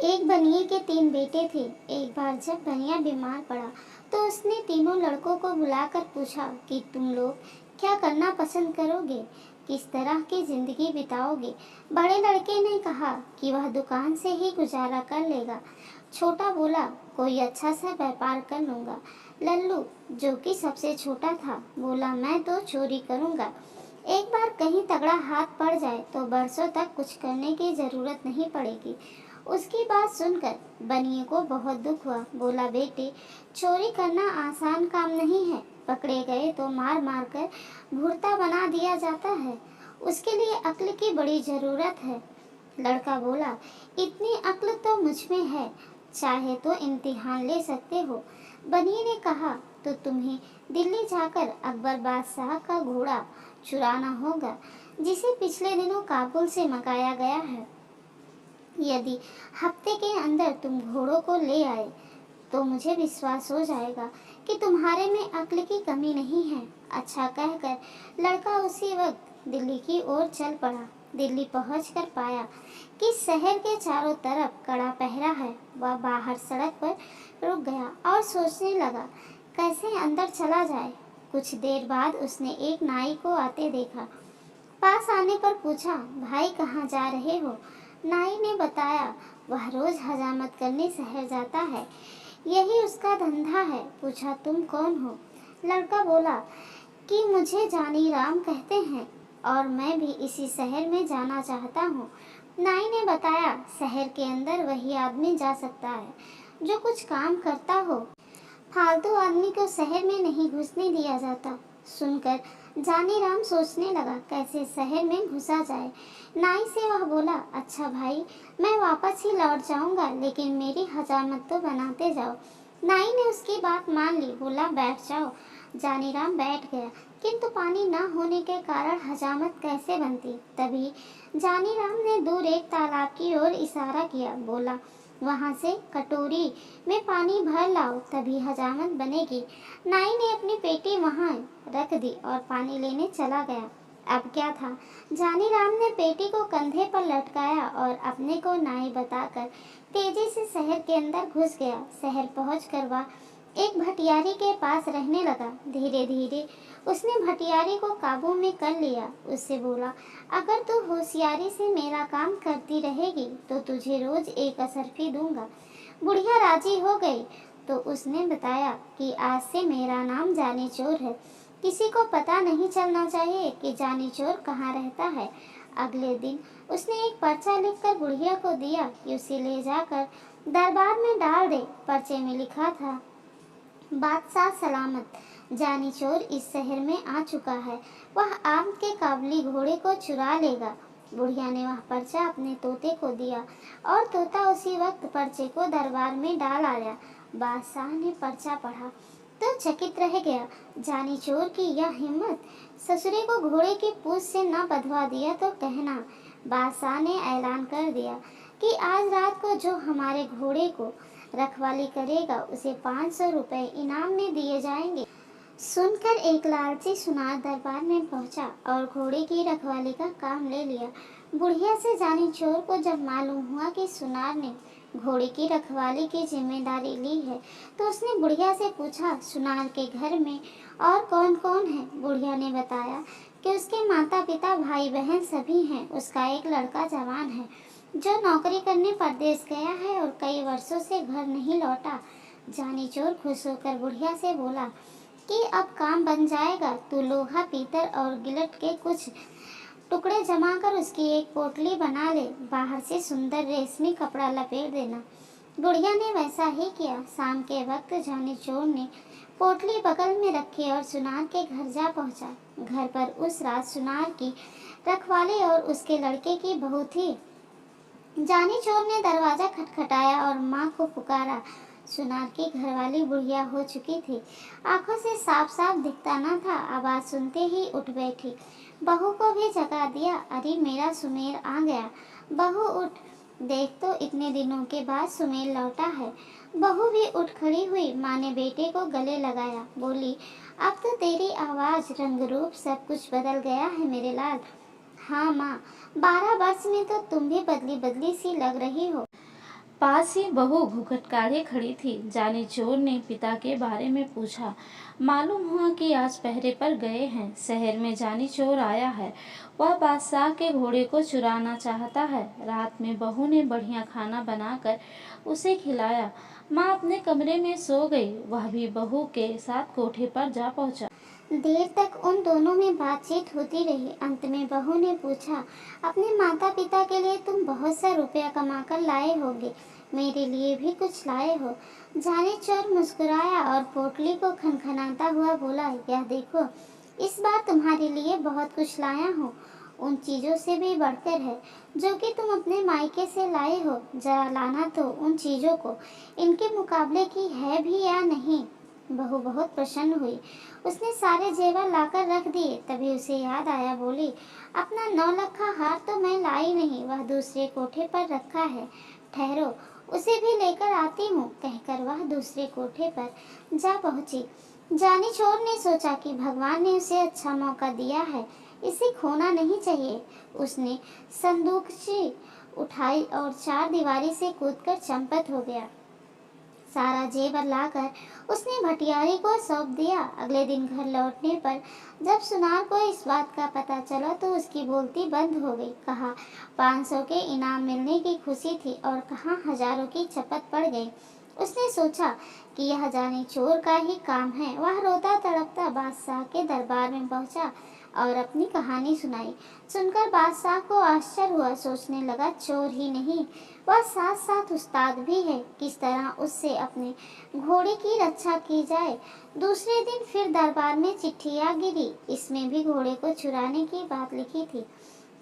एक बनिए के 3 बेटे थे। एक बार जब बनिया बीमार पड़ा तो उसने तीनों लड़कों को बुलाकर पूछा कि तुम लोग क्या करना पसंद करोगे, किस तरह की जिंदगी बिताओगे। बड़े लड़के ने कहा कि वह दुकान से ही गुजारा कर लेगा। छोटा बोला कोई अच्छा सा व्यापार कर लूंगा। लल्लू जो कि सबसे छोटा था बोला मैं तो चोरी करूंगा। एक बार कहीं तगड़ा हाथ पड़ जाए तो बरसों तक कुछ करने की जरूरत नहीं पड़ेगी। उसकी बात सुनकर बनिए को बहुत दुख हुआ। बोला बेटे, चोरी करना आसान काम नहीं है। पकड़े गए तो मार मार कर भुर्ता बना दिया जाता है। उसके लिए अक्ल की बड़ी जरूरत है। लड़का बोला इतनी अक्ल तो मुझ में है, चाहे तो इम्तिहान ले सकते हो। बनिए ने कहा तो तुम्हें दिल्ली जाकर अकबर बादशाह का घोड़ा चुराना होगा, जिसे पिछले दिनों काबुल से मंगाया गया है। यदि हफ्ते के अंदर तुम घोड़ों को ले आए तो मुझे विश्वास हो जाएगा कि तुम्हारे में अक्ल की कमी नहीं है। अच्छा कहकर लड़का उसी वक्त दिल्ली की ओर चल पड़ा। दिल्ली पहुंचकर पाया कि शहर के चारों तरफ कड़ा पहरा है। वह बाहर सड़क पर रुक गया और सोचने लगा कैसे अंदर चला जाए। कुछ देर बाद उसने एक नाई को आते देखा। पास आने पर पूछा भाई कहाँ जा रहे हो। नाई ने बताया वह रोज हजामत करने शहर जाता है, यही उसका धंधा है। पूछा तुम कौन हो। लड़का बोला कि मुझे जानी राम कहते हैं और मैं भी इसी शहर में जाना चाहता हूँ। नाई ने बताया शहर के अंदर वही आदमी जा सकता है जो कुछ काम करता हो, फालतू आदमी को शहर में नहीं घुसने दिया जाता। सुनकर जानी राम सोचने लगा कैसे शहर में घुसा जाए। नाई से वह बोला अच्छा भाई, मैं वापस ही लौट जाऊंगा, लेकिन मेरी हजामत तो बनाते जाओ। नाई ने उसकी बात मान ली। बोला बैठ जाओ। जानी राम बैठ गया, किंतु पानी न होने के कारण हजामत कैसे बनती। तभी जानी राम ने दूर एक तालाब की ओर इशारा किया। बोला वहां से कटोरी में पानी भर लाओ, तभी हजामत बनेगी। नाई ने अपनी पेटी वहां रख दी और पानी लेने चला गया। अब क्या था, जानी राम ने पेटी को कंधे पर लटकाया और अपने को नाई बताकर तेजी से शहर के अंदर घुस गया। शहर पहुंचकर वह एक भटियारी के पास रहने लगा। धीरे धीरे उसने भटियारी को काबू में कर लिया। उससे बोला अगर तू होशियारी से मेरा काम करती रहेगी तो तुझे रोज एक असरफी दूंगा। बुढ़िया राजी हो गई तो उसने बताया कि आज से मेरा नाम जानी चोर है, किसी को पता नहीं चलना चाहिए कि जानी चोर कहाँ रहता है। अगले दिन उसने एक पर्चा लिखकर बुढ़िया को दिया कि उसे ले जाकर दरबार में डाल दे। पर्चे में लिखा था बादशाह सलामत, जानी चोर इस शहर में आ चुका है, वह आपके काबुली घोड़े को चुरा लेगा। बुढ़िया ने वह पर्चा अपने तोते को दिया और तोता उसी वक्त पर्चे को दरबार में डाल आया। बादशाह ने पर्चा पढ़ा तो चकित रह गया। जानी चोर की यह हिम्मत, ससुरे को घोड़े की पूंछ से न बंधवा दिया तो कहना। बादशाह ने ऐलान कर दिया कि आज रात को जो हमारे घोड़े को रखवाली करेगा उसे 500 रुपए इनाम में दिए जाएंगे। सुनकर एक लालची सुनार दरबार में पहुंचा और घोड़े की रखवाली का काम ले लिया। बुढ़िया से जानी चोर को जब मालूम हुआ कि सुनार ने घोड़े की रखवाली की जिम्मेदारी ली है तो उसने बुढ़िया से पूछा सुनार के घर में और कौन कौन है। बुढ़िया ने बताया कि उसके माता पिता भाई बहन सभी हैं। उसका एक लड़का जवान है जो नौकरी करने परदेश गया है और कई वर्षों से घर नहीं लौटा। जानी चोर खुश होकर बुढ़िया से बोला कि अब काम बन जाएगा, तू लोहा पीतल और गिलट के कुछ टुकड़े जमा कर उसकी एक पोटली बना ले, बाहर से सुंदर रेशमी कपड़ा लपेट देना। बुढ़िया ने वैसा ही किया। शाम के वक्त जानी चोर ने पोटली बगल में रखी और सुनार के घर जा पहुंचा। घर पर उस रात सुनार की रखवाली और उसके लड़के की बहू थी। जानी चोर ने दरवाजा खटखटाया और माँ को पुकारा। सुनार की घरवाली बुढ़िया हो चुकी थी, आंखों से साफ साफ दिखता न था। आवाज सुनते ही उठ बैठी, बहू को भी जगा दिया। अरे मेरा सुमेर आ गया, बहू उठ, देख तो इतने दिनों के बाद सुमेर लौटा है। बहू भी उठ खड़ी हुई। माँ ने बेटे को गले लगाया, बोली अब तो तेरी आवाज रंग रूप सब कुछ बदल गया है मेरे लाल। हाँ माँ, 12 वर्ष में तो तुम भी बदली बदली सी लग रही हो। पास ही बहू घूंघट काढ़े खड़ी थी। जानी चोर ने पिता के बारे में पूछा। मालूम हुआ कि आज पहरे पर गए हैं। शहर में जानी चोर आया है। वह बादशाह के घोड़े को चुराना चाहता है। रात में बहू ने बढ़िया खाना बनाकर उसे खिलाया। माँ अपने कमरे में सो गई। वह भी बहू के साथ कोठे पर जा पहुंचा। देर तक उन दोनों में बातचीत होती रही। अंत में बहू ने पूछा, अपने माता पिता के लिए तुम बहुत सा रुपया कमा कर लाए होगे, मेरे लिए भी कुछ लाए हो? जाने चोर मुस्कुराया और पोटली को खनखनाता हुआ बोला, यह देखो, इस बार तुम्हारे लिए बहुत कुछ लाया हूँ। उन चीज़ों से भी बढ़कर है जो कि तुम अपने मायके से लाए हो। जरा लाना तो उन चीज़ों को इनके मुकाबले की है भी या नहीं। बहू बहुत प्रसन्न हुई। उसने सारे जेवर लाकर रख दिए। तभी उसे याद आया, बोली, अपना 9 लखा हार तो मैं लाई नहीं, वह दूसरे कोठे पर रखा है। ठहरो, उसे भी लेकर आती हूँ, कहकर वह दूसरे कोठे पर जा पहुंची। जानी चोर ने सोचा कि भगवान ने उसे अच्छा मौका दिया है, इसे खोना नहीं चाहिए। उसने संदूकची उठाई और 4 दीवारी से कूदकर चंपत हो गया। सारा जेवर लाकर उसने भटियारी को सौंप दिया। अगले दिन घर लौटने पर जब सुनार को इस बात का पता चला तो उसकी बोलती बंद हो गई। कहाँ 500 के इनाम मिलने की खुशी थी और कहाँ हजारों की चपत पड़ गई। उसने सोचा कि यह जानी चोर का ही काम है। वह रोता तड़पता बादशाह के दरबार में पहुंचा और अपनी कहानी सुनाई। सुनकर बादशाह को आश्चर्य हुआ। सोचने लगा, चोर ही नहीं, वह साथ साथ उस्ताद भी है। किस तरह उससे अपने घोड़े की रक्षा की जाए। दूसरे दिन फिर दरबार में चिट्ठियां गिरी। इसमें भी घोड़े को चुराने की बात लिखी थी।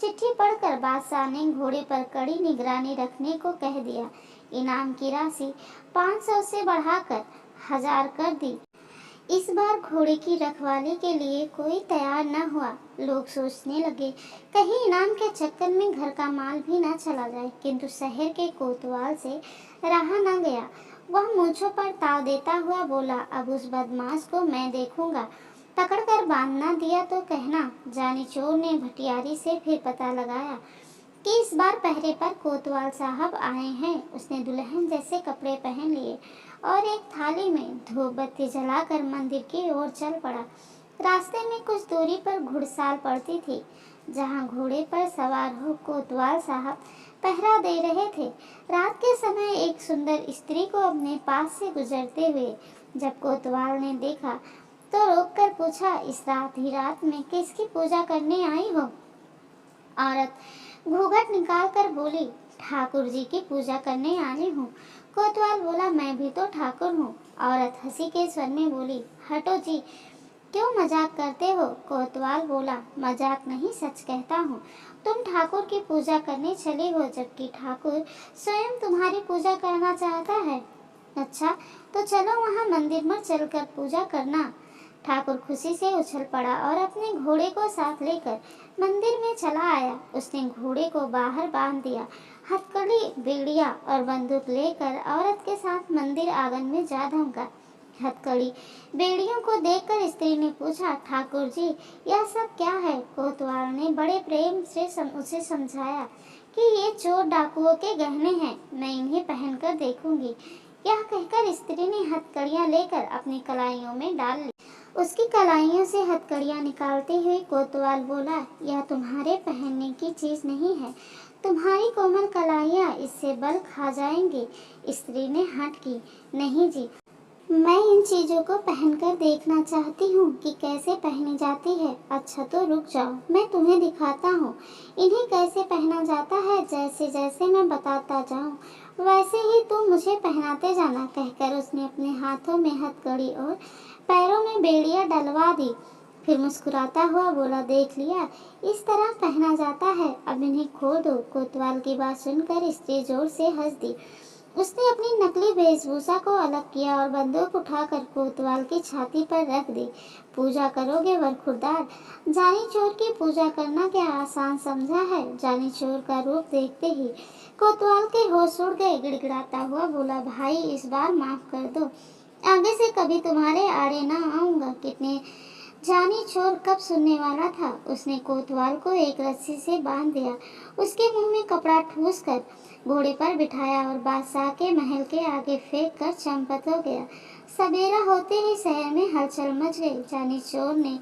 चिट्ठी पढ़कर बादशाह ने घोड़े पर कड़ी निगरानी रखने को कह दिया। इनाम की राशि 500 से बढ़ाकर 1000 कर दी। इस बार घोड़े की रखवाली के लिए कोई तैयार न हुआ। लोग सोचने लगे कहीं इनाम के चक्कर में घर का माल भी न चला जाए। किंतु शहर के कोतवाल से रहा न गया। वह मूंछों पर ताव देता हुआ बोला, अब उस बदमाश को मैं देखूंगा। पकड़कर बांधना दिया तो कहना। जानी चोर ने भटियारी से फिर पता लगाया कि इस बार पहरे पर कोतवाल साहब आए हैं। उसने दुल्हन जैसे कपड़े पहन लिए और एक थाली में धूप बत्ती जलाकर मंदिर की ओर चल पड़ा। रास्ते में कुछ दूरी पर घुड़साल पड़ती थी, जहां घोड़े पर सवार हो कोतवाल साहब पहरा दे रहे थे। रात के समय एक सुंदर स्त्री को अपने पास से गुजरते हुए जब कोतवाल ने देखा तो रोककर पूछा, इस रात ही रात में किसकी पूजा करने आई हो? औरत घूंघट निकाल कर बोली, ठाकुर जी की पूजा करने आई हूँ। कोतवाल बोला, मैं भी तो ठाकुर हूँ। औरत हंसी के स्वर में बोली, हटो जी, क्यों मजाक करते हो? कोतवाल बोला, मजाक नहीं, सच कहता हूँ। तुम ठाकुर की पूजा करने चले हो, जबकि ठाकुर स्वयं तुम्हारी पूजा करना चाहता है। अच्छा, तो चलो वहाँ मंदिर में चलकर पूजा करना। ठाकुर खुशी से उछल पड़ा और अपने घोड़े को साथ लेकर मंदिर में चला आया। उसने घोड़े को बाहर बांध दिया। हथकड़ी, बेड़िया और बंदूक लेकर औरत के साथ मंदिर आंगन में जा धमका। हथकड़ी, बेड़ियों को देखकर स्त्री ने पूछा, ठाकुर जी, यह सब क्या है? कोतवाल ने बड़े प्रेम से उसे समझाया कि ये चोर डाकुओं के गहने हैं, मैं इन्हें पहनकर देखूंगी। यह कहकर स्त्री ने हथकड़ियां लेकर अपनी कलाइयों में डाल ली। उसकी कलाइयों से हथकड़ियां निकालते हुए कोतवाल बोला, यह तुम्हारे पहनने की चीज नहीं है, तुम्हारी कोमल कलाइयां इससे बल खा जाएंगी। स्त्री ने हट की, नहीं जी, मैं इन चीजों को पहनकर देखना चाहती हूँ कि कैसे पहनी जाती है। अच्छा तो रुक जाओ, मैं तुम्हें दिखाता हूँ इन्हें कैसे पहना जाता है। जैसे जैसे मैं बताता जाऊँ वैसे ही तुम मुझे पहनाते जाना, कहकर उसने अपने हाथों में हथकड़ी और पैरों में बेड़िया डलवा दी। फिर मुस्कुराता हुआ बोला, देख लिया, इस तरह पहना जाता है, अब इन्हें खोल दो। कोतवाल की बात सुनकर स्त्री जोर से हंस दी। उसने अपनी नकली वेशभूषा को अलग किया और बंदूक उठाकर कोतवाल की छाती पर रख दी। पूजा करोगे बरखुरदार? जानी चोर की पूजा करना क्या आसान समझा है? जानी चोर का रूप देखते ही कोतवाल के होश उड़ गए। गिड़गिड़ाता हुआ बोला, भाई इस बार माफ कर दो, आगे से कभी तुम्हारे आड़े ना आऊंगा। कितने जानी चोर कब सुनने वाला था। उसने कोतवाल को एक रस्सी से बांध दिया, उसके मुंह में कपड़ा ठूस कर घोड़े पर बिठाया और बादशाह के महल के आगे फेंक कर चंपत हो गया। सवेरा होते ही शहर में हलचल मच गई। जानी चोर ने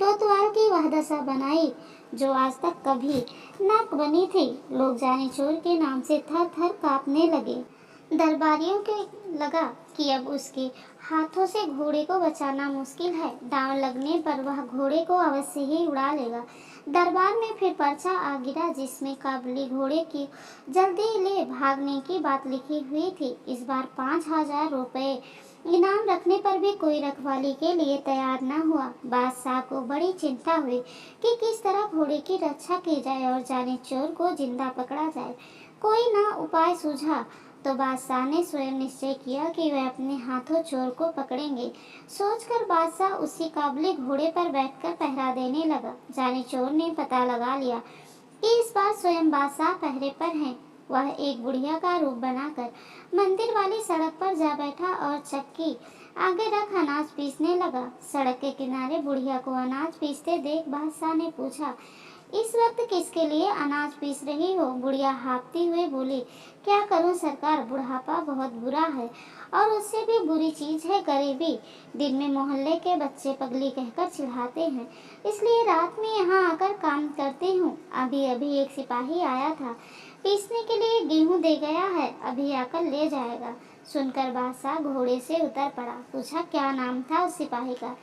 कोतवाल की वह दशा बनाई जो आज तक कभी न बनी थी। लोग जानी चोर के नाम से थर थर कांपने लगे। दरबारियों को लगा कि अब उसके हाथों से घोड़े को बचाना मुश्किल है। दांव लगने पर वह घोड़े को अवश्य ही उड़ा लेगा। दरबार में फिर पर्चा आ गिरा जिसमें काबुली घोड़े की जल्दी ले भागने की बात लिखी हुई थी। इस बार 5,000 रुपये इनाम रखने पर भी कोई रखवाली के लिए तैयार न हुआ। बादशाह को बड़ी चिंता हुई कि किस तरह घोड़े की रक्षा की जाए और जाने चोर को जिंदा पकड़ा जाए। कोई ना उपाय सूझा तो बादशाह ने स्वयं निश्चय किया कि वह अपने हाथों चोर को पकड़ेंगे। सोचकर बादशाह उसी काबुली घोड़े पर बैठकर पहरा देने लगा। जाने चोर ने पता लगा लिया कि इस बार स्वयं बादशाह पहरे पर हैं। वह एक बुढ़िया का रूप बनाकर मंदिर वाली सड़क पर जा बैठा और चक्की आगे रख अनाज पीसने लगा। सड़क के किनारे बुढ़िया को अनाज पीसते देख बादशाह ने पूछा, इस वक्त किसके लिए अनाज पीस रही हो? बुढ़िया हाँफती हुई बोली, क्या करूं सरकार, बुढ़ापा बहुत बुरा है और उससे भी बुरी चीज है गरीबी। दिन में मोहल्ले के बच्चे पगली कहकर चिढ़ाते हैं, इसलिए रात में यहाँ आकर काम करती हूँ। अभी अभी एक सिपाही आया था, पीसने के लिए गेहूं दे गया है, अभी आकर ले जाएगा। सुनकर बादशाह घोड़े से उतर पड़ा। पूछा, क्या नाम था उस सिपाही का?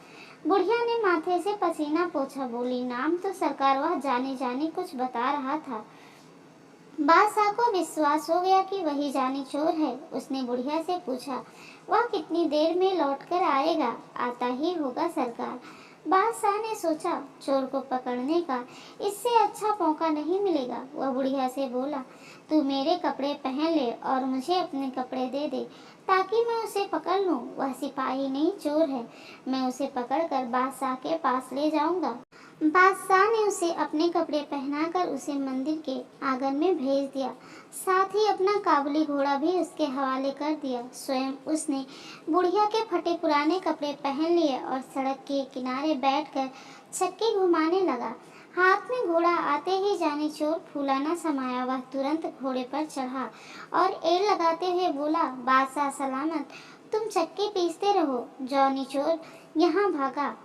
बुढ़िया ने माथे से पसीना पोंछा, बोली, नाम तो सरकार वह जानी जानी कुछ बता रहा था। बादशाह को विश्वास हो गया कि वही जानी चोर है। उसने बुढ़िया से पूछा, वह कितनी देर में लौट कर आएगा? आता ही होगा सरकार। बादशाह ने सोचा, चोर को पकड़ने का इससे अच्छा मौका नहीं मिलेगा। वह बुढ़िया से बोला, तू मेरे कपड़े पहन ले और मुझे अपने कपड़े दे दे ताकि मैं उसे पकड़ लूं। वह सिपाही नहीं चोर है, मैं उसे पकड़कर बादशाह के पास ले जाऊंगा। बादशाह ने उसे अपने कपड़े पहनाकर उसे मंदिर के आंगन में भेज दिया। साथ ही अपना काबुली घोड़ा भी उसके हवाले कर दिया। स्वयं उसने बुढ़िया के फटे पुराने कपड़े पहन लिए और सड़क के किनारे बैठकर चक्की घुमाने लगा। हाथ में घोड़ा आते ही जानी चोर फूला न समाया। वह तुरंत घोड़े पर चढ़ा और एड़ लगाते हुए बोला, बादशाह सलामत, तुम चक्की पीसते रहो। जानी चोर यहाँ भागा।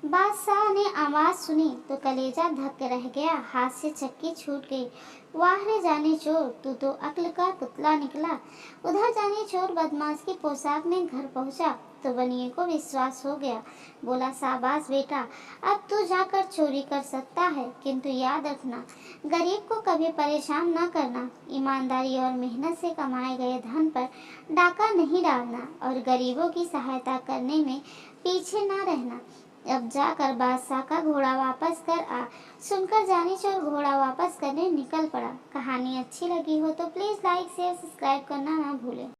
बादशाह ने आवाज सुनी तो कलेजा धक रह गया, हाथ से चक्की छूट गई। वाह रे जाने चोर, तू तो अक्ल का पुतला निकला। उधर जाने चोर बदमाश की पोशाक में घर पहुंचा तो बनिए को विश्वास हो गया। बोला, शाबाश बेटा, अब तू जाकर चोरी कर सकता है, किंतु याद रखना, गरीब को कभी परेशान न करना। ईमानदारी और मेहनत से कमाए गए धन पर डाका नहीं डालना और गरीबों की सहायता करने में पीछे न रहना। अब जाकर बादशाह का घोड़ा वापस कर आ। सुनकर जानी चोर घोड़ा वापस करने निकल पड़ा। कहानी अच्छी लगी हो तो प्लीज़ लाइक शेयर सब्सक्राइब करना ना भूलें।